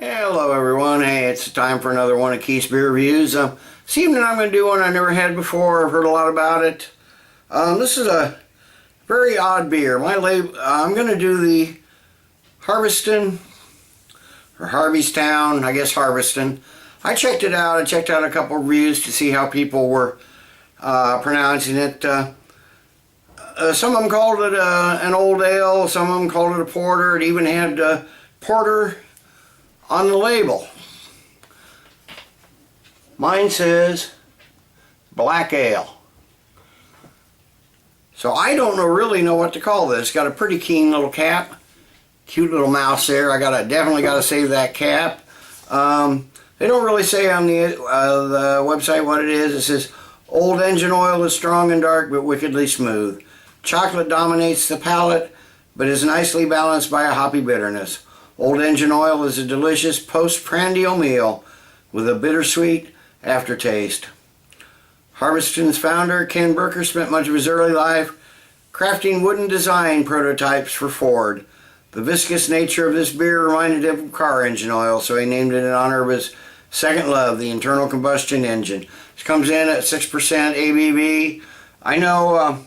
Hello everyone, hey, it's time for another one of Keith's Beer Reviews. This evening I'm going to do one I never had before. I've heard a lot about it. This is a very odd beer. I'm going to do the Harviestoun, or Harviestoun, I guess Harviestoun. I checked it out. I checked out a couple of reviews to see how people were pronouncing it. Some of them called it an old ale, some of them called it a porter. It even had porter on the label. Mine says black ale. So I don't really know what to call this. It's got a pretty keen little cap. Cute little mouse there. Definitely gotta save that cap. They don't really say on the website what it is. It says Old Engine Oil is strong and dark but wickedly smooth. Chocolate dominates the palate but is nicely balanced by a hoppy bitterness. Old Engine Oil is a delicious post-prandial meal with a bittersweet aftertaste. Harviestoun's founder, Ken Brooker, spent much of his early life crafting wooden design prototypes for Ford. The viscous nature of this beer reminded him of car engine oil, so he named it in honor of his second love, the internal combustion engine. This comes in at 6% ABV. I know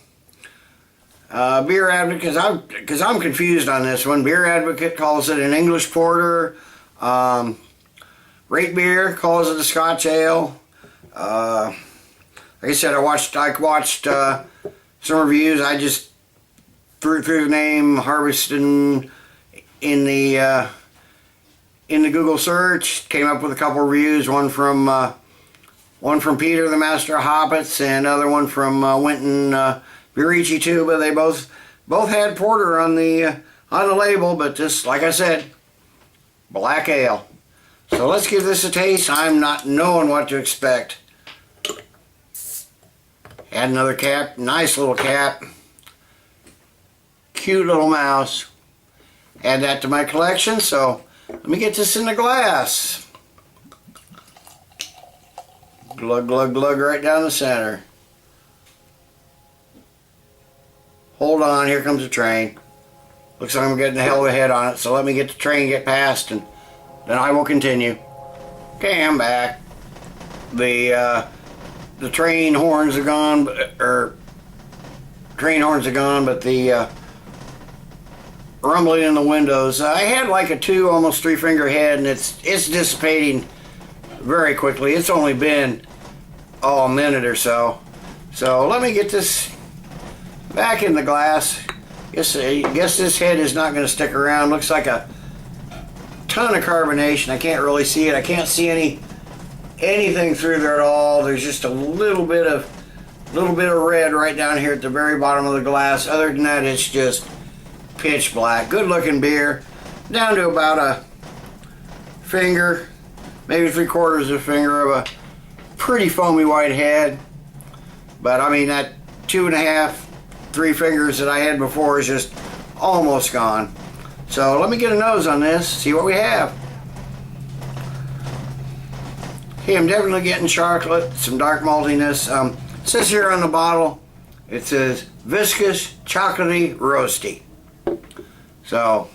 Beer Advocate, because I'm confused on this one. Beer Advocate calls it an English porter. Rate Beer calls it a Scotch ale. Like I said, I watched some reviews. I just threw the name Harviestoun in the Google search. Came up with a couple of reviews. One from Peter, the Master of Hoppets, and another one from Winton. Beerici too, but they both had porter on the label, but this, like I said, black ale. So let's give this a taste. I'm not knowing what to expect. Add another cap, nice little cap, cute little mouse. Add that to my collection. So let me get this in the glass. Glug, glug, glug right down the center. Hold on, here comes the train. Looks like I'm getting a hell of a head on it, so let me get the train get past and then I will continue. Okay, I'm back. The train horns are gone, but the rumbling in the windows. I had like a 2, almost 3 finger head, and it's dissipating very quickly. It's only been a minute or so. So let me get this back in the glass. Guess this head is not going to stick around. Looks like a ton of carbonation. I can't really see it. I can't see anything through there at all. There's just a little bit of red right down here at the very bottom of the glass. Other than that, it's just pitch black. Good looking beer. Down to about a finger, maybe 3/4 of a finger of a pretty foamy white head. But I mean, that 2.5, 3 fingers that I had before is just almost gone. So let me get a nose on this, see what we have. Okay, I'm definitely getting chocolate, some dark maltiness. It says here on the bottle, it says viscous, chocolatey, roasty. So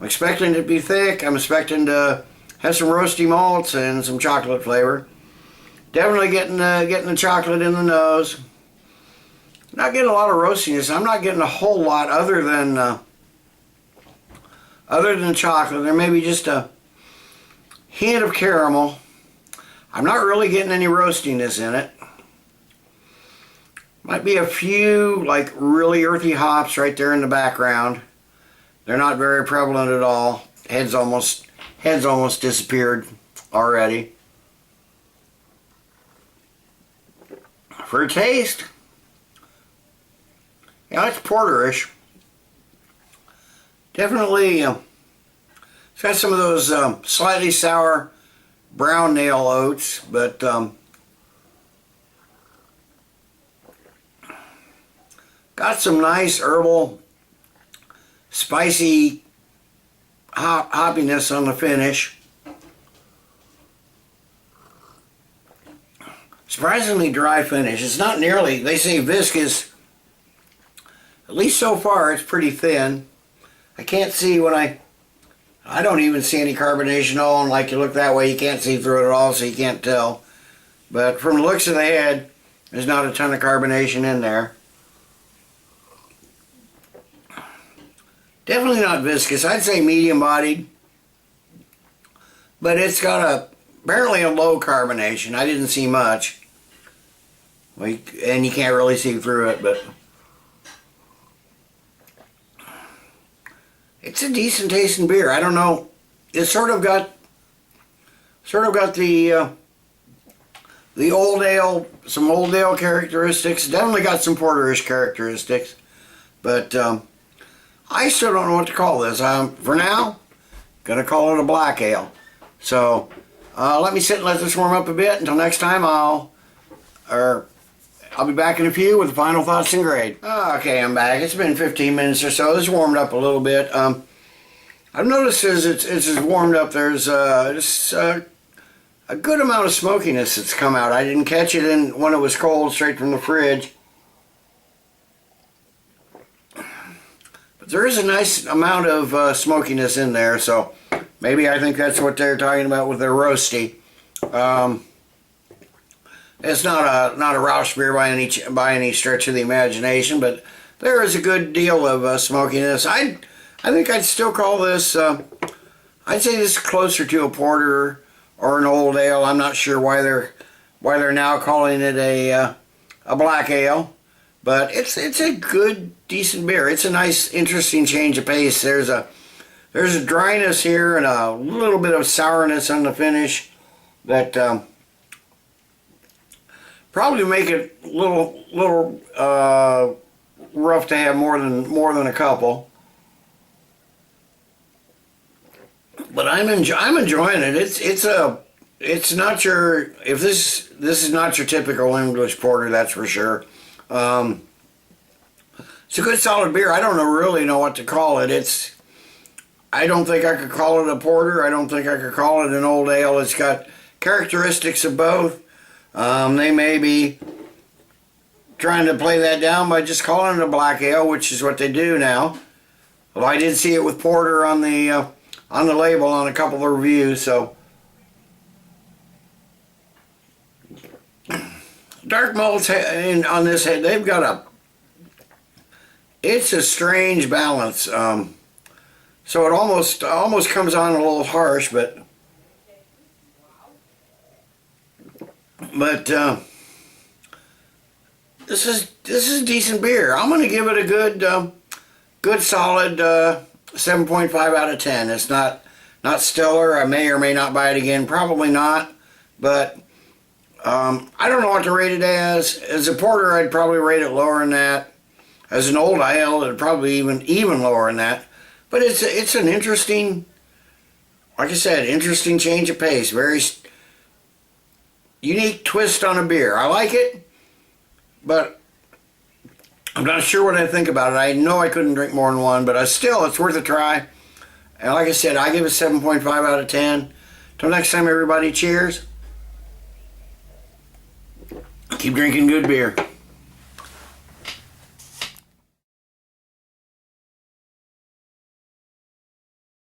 I'm expecting it to be thick. I'm expecting to have some roasty malts and some chocolate flavor. Definitely getting the chocolate in the nose. Not getting a lot of roastiness. I'm not getting a whole lot other than chocolate. There may be just a hint of caramel. I'm not really getting any roastiness in it. Might be a few like really earthy hops right there in the background. They're not very prevalent at all. Head's almost disappeared already. For a taste, yeah, it's porterish. Definitely, it's got some of those slightly sour brown nail oats, but got some nice herbal, spicy hoppiness on the finish. Surprisingly dry finish. It's not nearly, they say viscous. At least so far it's pretty thin. I can't see when I I don't even see any carbonation at all, and like you look that way, you can't see through it at all, so you can't tell. But from the looks of the head, there's not a ton of carbonation in there. Definitely not viscous. I'd say medium-bodied, but it's got apparently a low carbonation. I didn't see much, and you can't really see through it, but it's a decent tasting beer. I don't know. It's sort of got the old ale, some old ale characteristics. Definitely got some porterish characteristics, but I still don't know what to call this. For now, gonna call it a black ale. So let me sit and let this warm up a bit. Until next time, I'll be back in a few with the final thoughts and grade. Okay, I'm back. It's been 15 minutes or so. This warmed up a little bit. I've noticed as it's warmed up, there's just a good amount of smokiness that's come out. I didn't catch it when it was cold, straight from the fridge. But there is a nice amount of smokiness in there, so maybe I think that's what they're talking about with their roasty. It's not a Rausch beer by any stretch of the imagination, but there is a good deal of smokiness. I think I'd still call this. I'd say this is closer to a porter or an old ale. I'm not sure why they're now calling it a black ale, but it's a good, decent beer. It's a nice, interesting change of pace. There's a dryness here and a little bit of sourness on the finish that probably make it a little rough to have more than a couple. But I'm enjoying it. It's not your, if this is not your typical English porter, that's for sure. It's a good solid beer. I don't really know what to call it. I don't think I could call it a porter. I don't think I could call it an old ale. It's got characteristics of both. They may be trying to play that down by just calling it a black ale, which is what they do now. Well, I did see it with porter on the label on a couple of reviews. So dark malts on this head, they've got it's a strange balance. So it almost comes on a little harsh, but this is decent beer. I'm going to give it a good solid 7.5 out of 10. It's not stellar. I may or may not buy it again. Probably not. But I don't know what to rate it as. As a porter, I'd probably rate it lower than that. As an old ale, it'd probably even lower than that. But it's an interesting, like I said, interesting change of pace. Very unique twist on a beer. I like it, but I'm not sure what I think about it. I know I couldn't drink more than one, but it's worth a try. And like I said, I give it 7.5 out of 10. Till next time, everybody, cheers. Keep drinking good beer.